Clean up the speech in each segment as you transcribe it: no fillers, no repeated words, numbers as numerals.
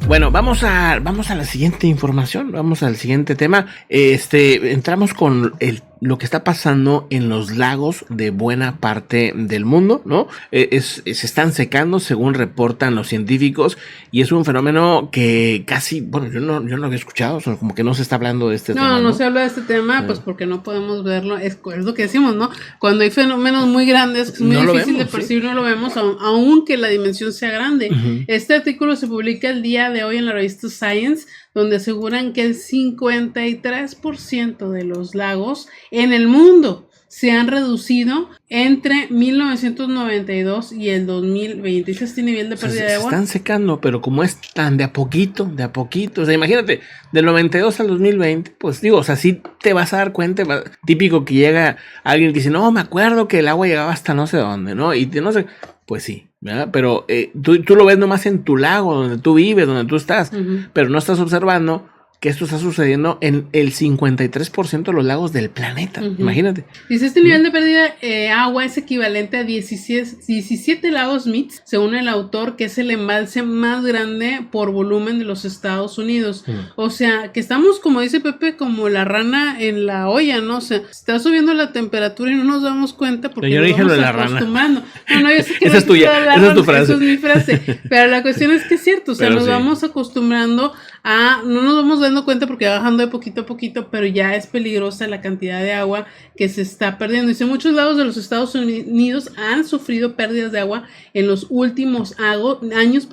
Bueno, vamos a la siguiente información, vamos al siguiente tema. Entramos con lo que está pasando en los lagos de buena parte del mundo, ¿no? Se están secando según reportan los científicos y es un fenómeno que casi, bueno, yo no había escuchado, o sea, como que no se está hablando de este tema. No se habla de este tema, pues porque no podemos verlo, es lo que decimos, ¿no? Cuando hay fenómenos muy grandes, es muy difícil de percibir, ¿sí? No lo vemos, aunque la dimensión sea grande. Uh-huh. Este artículo se publica el día de hoy en la revista Science, donde aseguran que el 53% de los lagos en el mundo se han reducido entre 1992 y el 2020. Este nivel de pérdida de agua. Se están secando, pero como es tan de a poquito. O sea, imagínate, del 92 al 2020, pues digo, o sea, sí te vas a dar cuenta, típico que llega alguien que dice, no, me acuerdo que el agua llegaba hasta no sé dónde, ¿no? Y no sé, pues sí, ¿verdad? Pero tú lo ves nomás en tu lago, donde tú vives, donde tú estás, uh-huh. Pero no estás observando que esto está sucediendo en el 53% de los lagos del planeta, uh-huh. Imagínate. Dice, este nivel de pérdida de agua es equivalente a 17 lagos Mead, según el autor, que es el embalse más grande por volumen de los Estados Unidos. Uh-huh. O sea, que estamos, como dice Pepe, como la rana en la olla, ¿no? O sea, está subiendo la temperatura y no nos damos cuenta porque yo nos dije vamos lo de acostumbrando. No, yo sé que esa es tuya, esa es tu frase. Esa es mi frase. Pero la cuestión es que es cierto, o sea, nos vamos acostumbrando a, no nos vamos dando cuenta porque va bajando de poquito a poquito, pero ya es peligrosa la cantidad de agua que se está perdiendo. Dice, muchos lados de los Estados Unidos han sufrido pérdidas de agua en los últimos años,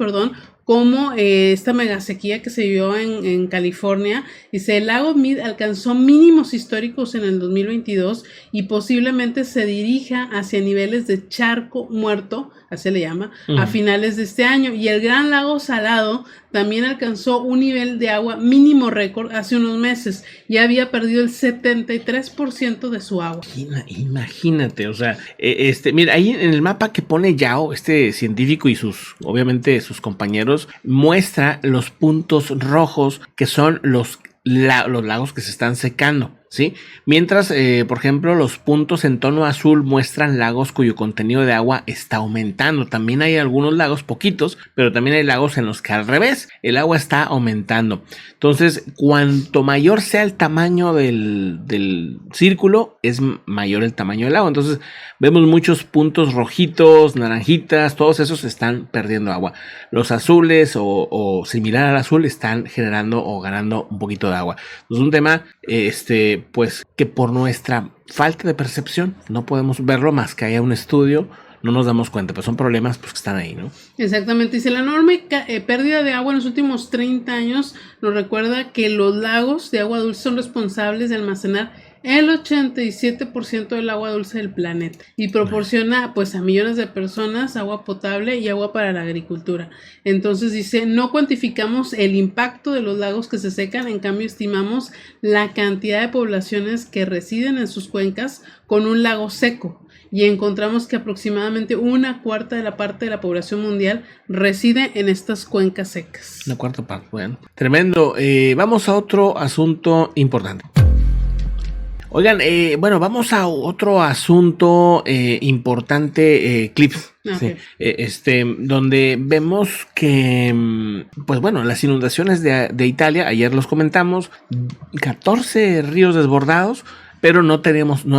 como esta mega sequía que se vivió en California. Dice, el lago Mead alcanzó mínimos históricos en el 2022 y posiblemente se dirija hacia niveles de charco muerto, así se le llama, a finales de este año. Y el Gran Lago Salado también alcanzó un nivel de agua mínimo récord hace unos meses y había perdido el 73% de su agua. Imagínate, o sea, mira, ahí en el mapa que pone Yao, este científico y obviamente sus compañeros, muestra los puntos rojos que son los lagos que se están secando, ¿sí? Mientras, por ejemplo, los puntos en tono azul muestran lagos cuyo contenido de agua está aumentando. También hay algunos lagos, poquitos, pero también hay lagos en los que al revés, el agua está aumentando. Entonces, cuanto mayor sea el tamaño del círculo, es mayor el tamaño del lago. Entonces, vemos muchos puntos rojitos, naranjitas, todos esos están perdiendo agua. Los azules o similar al azul están generando o ganando un poquito de agua. Es un tema, pues que por nuestra falta de percepción no podemos verlo más que haya un estudio, no nos damos cuenta, pero son problemas pues que están ahí, ¿no? Exactamente, dice, la enorme pérdida de agua en los últimos 30 años nos recuerda que los lagos de agua dulce son responsables de almacenar el 87% del agua dulce del planeta y proporciona pues a millones de personas agua potable y agua para la agricultura. Entonces dice, no cuantificamos el impacto de los lagos que se secan, en cambio estimamos la cantidad de poblaciones que residen en sus cuencas con un lago seco y encontramos que aproximadamente 1/4 de la parte de la población mundial reside en estas cuencas secas. 1/4 parte, bueno, tremendo. Vamos a otro asunto importante. Oigan, bueno, vamos a otro asunto importante, clips. Okay. Sí, donde vemos que, pues bueno, las inundaciones de Italia, ayer los comentamos, 14 ríos desbordados, pero no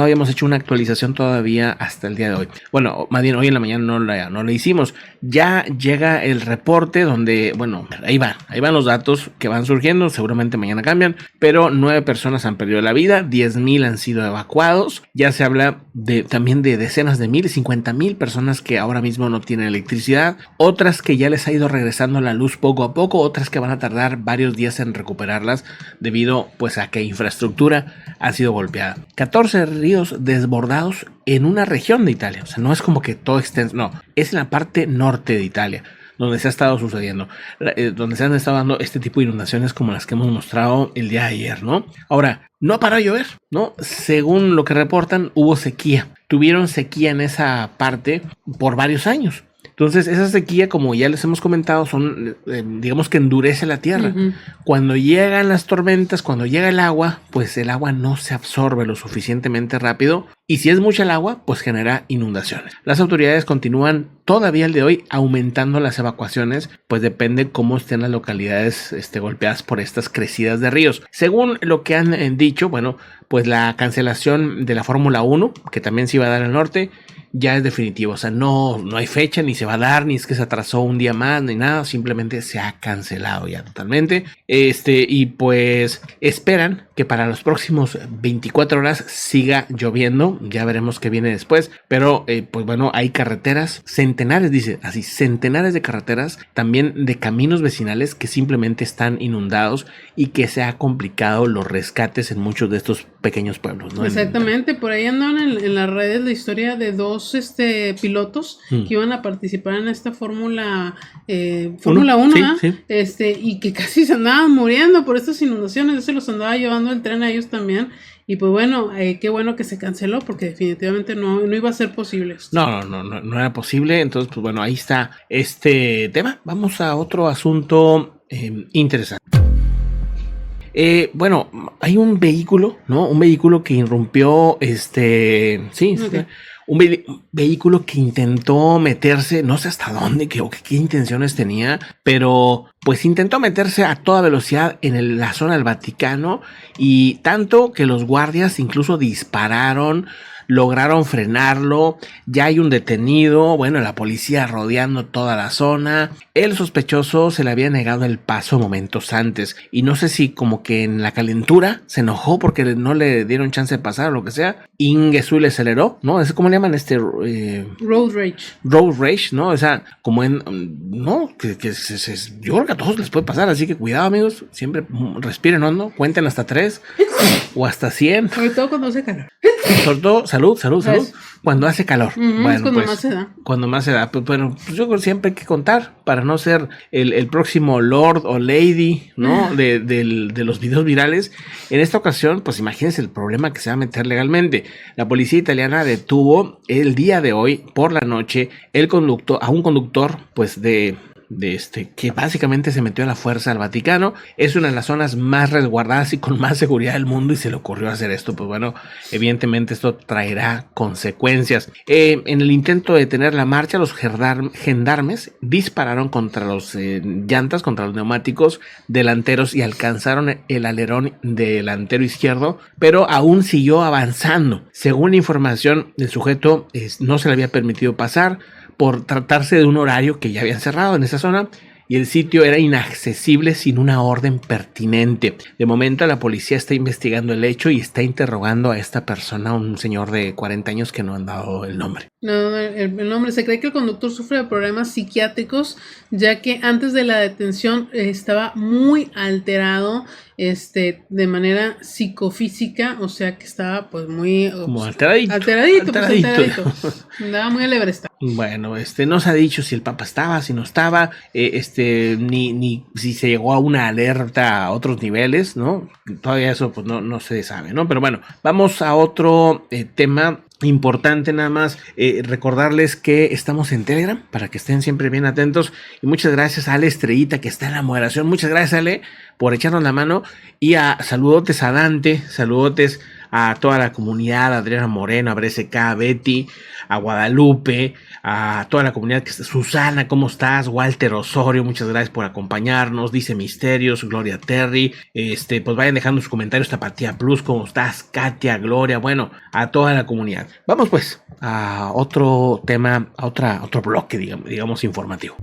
habíamos hecho una actualización todavía hasta el día de hoy. Bueno, más bien hoy en la mañana no la hicimos. Ya llega el reporte donde, bueno, ahí van los datos que van surgiendo, seguramente mañana cambian, pero 9 personas han perdido la vida, 10,000 han sido evacuados. Ya se habla también de decenas de miles, 50,000 personas que ahora mismo no tienen electricidad, otras que ya les ha ido regresando la luz poco a poco, otras que van a tardar varios días en recuperarlas debido pues a que infraestructura ha sido golpeada. 14 ríos desbordados en una región de Italia, o sea, no es como que todo extenso, no, es en la parte norte de Italia donde se ha estado sucediendo, donde se han estado dando este tipo de inundaciones como las que hemos mostrado el día de ayer, ¿no? Ahora, no paró de llover, ¿no? Según lo que reportan, hubo sequía, tuvieron sequía en esa parte por varios años. Entonces, esa sequía, como ya les hemos comentado, digamos que endurece la tierra. Uh-huh. Cuando llegan las tormentas, cuando llega el agua, pues el agua no se absorbe lo suficientemente rápido. Y si es mucha el agua, pues genera inundaciones. Las autoridades continúan todavía el de hoy aumentando las evacuaciones, pues depende cómo estén las localidades golpeadas por estas crecidas de ríos. Según lo que han dicho, bueno, pues la cancelación de la Fórmula 1, que también se iba a dar al norte, ya es definitivo, o sea, no hay fecha, ni se va a dar, ni es que se atrasó un día más, ni nada, simplemente se ha cancelado ya totalmente. Y pues esperan que para los próximos 24 horas siga lloviendo, ya veremos qué viene después, pero pues bueno, hay carreteras, centenares, dice así, centenares de carreteras, también de caminos vecinales que simplemente están inundados y que se ha complicado los rescates en muchos de estos pequeños pueblos, ¿no? Exactamente, por ahí andan en las redes la historia de dos pilotos que iban a participar en esta Fórmula 1, sí. Y que casi se andaban muriendo por estas inundaciones, se los andaba llevando el tren a ellos también. Y pues bueno, qué bueno que se canceló porque definitivamente no iba a ser posible esto. No era posible. Entonces, pues bueno, ahí está este tema. Vamos a otro asunto interesante. Bueno, hay un vehículo, ¿no? Un vehículo que irrumpió, un vehículo que intentó meterse, no sé hasta dónde, qué intenciones tenía, pero pues intentó meterse a toda velocidad en la zona del Vaticano, y tanto que los guardias incluso dispararon, lograron frenarlo, ya hay un detenido, bueno, la policía rodeando toda la zona. El sospechoso se le había negado el paso momentos antes, y no sé si como que en la calentura se enojó porque no le dieron chance de pasar o lo que sea, Ingesu le aceleró, ¿no? Es como le llaman Road Rage. Road Rage, ¿no? O sea, como yo creo que a todos les puede pasar, así que cuidado, amigos, siempre respiren hondo, cuenten hasta 3 o hasta 100. Sobre todo cuando hace calor. Sobre todo, salud, cuando hace calor. Bueno, es cuando más se da. Cuando más se da. Pero pues yo creo que siempre hay que contar para no ser el próximo Lord o Lady, ¿no? de los videos virales. En esta ocasión, pues imagínense el problema que se va a meter legalmente. La policía italiana detuvo el día de hoy, por la noche, a un conductor, pues que básicamente se metió a la fuerza al Vaticano. Es una de las zonas más resguardadas y con más seguridad del mundo, y se le ocurrió hacer esto. Pues bueno, evidentemente esto traerá consecuencias. En el intento de detener la marcha, los gendarmes dispararon contra los llantas, contra los neumáticos delanteros, y alcanzaron el alerón delantero izquierdo, pero aún siguió avanzando. Según información, el sujeto no se le había permitido pasar por tratarse de un horario que ya habían cerrado en esa zona, y el sitio era inaccesible sin una orden pertinente. De momento la policía está investigando el hecho y está interrogando a esta persona, un señor de 40 años que no han dado el nombre. No, el nombre. Se cree que el conductor sufre de problemas psiquiátricos, ya que antes de la detención estaba muy alterado, de manera psicofísica, o sea que estaba pues muy como alteradito. Andaba muy alebrestado. Bueno, no se ha dicho si el Papa estaba, si no estaba, ni si se llegó a una alerta a otros niveles, ¿no? Todavía eso pues no se sabe, ¿no? Pero bueno, vamos a otro tema importante. Nada más recordarles que estamos en Telegram para que estén siempre bien atentos, y muchas gracias a Ale Estrellita, que está en la moderación. Muchas gracias, Ale, por echarnos la mano, y saludotes a Dante, saludotes a toda la comunidad, a Adriana Moreno, a Bresca, a Betty, a Guadalupe, a toda la comunidad que está. Susana, ¿cómo estás? Walter Osorio, muchas gracias por acompañarnos. Dice Misterios, Gloria Terry, pues vayan dejando sus comentarios. Tapatía Plus, ¿cómo estás? Katia, Gloria, bueno, a toda la comunidad. Vamos pues a otro tema, a otro bloque, digamos informativo.